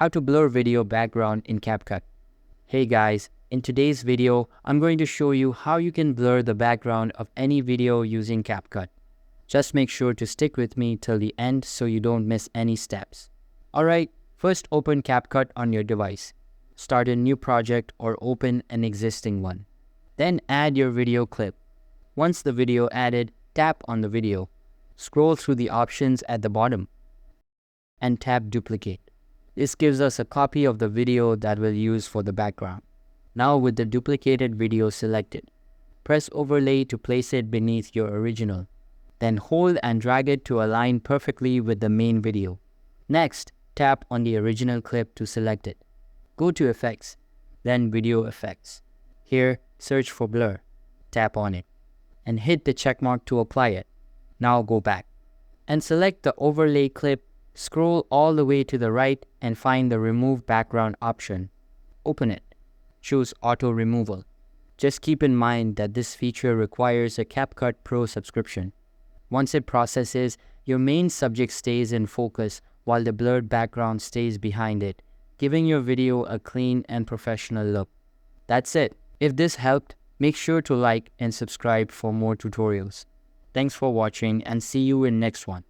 How to blur video background in CapCut. Hey guys, in today's video, I'm going to show you how you can blur the background of any video using CapCut. Just make sure to stick with me till the end so you don't miss any steps. Alright, first open CapCut on your device. Start a new project or open an existing one. Then add your video clip. Once the video added, tap on the video. Scroll through the options at the bottom and tap Duplicate. This gives us a copy of the video that we'll use for the background. Now with the duplicated video selected, press Overlay to place it beneath your original. Then hold and drag it to align perfectly with the main video. Next, tap on the original clip to select it. Go to Effects, then Video Effects. Here, search for Blur. Tap on it and hit the checkmark to apply it. Now go back and select the overlay clip. Scroll all the way to the right and find the Remove Background option. Open it. Choose Auto Removal. Just keep in mind that this feature requires a CapCut Pro subscription. Once it processes, your main subject stays in focus while the blurred background stays behind it, giving your video a clean and professional look. That's it. If this helped, make sure to like and subscribe for more tutorials. Thanks for watching and see you in next one.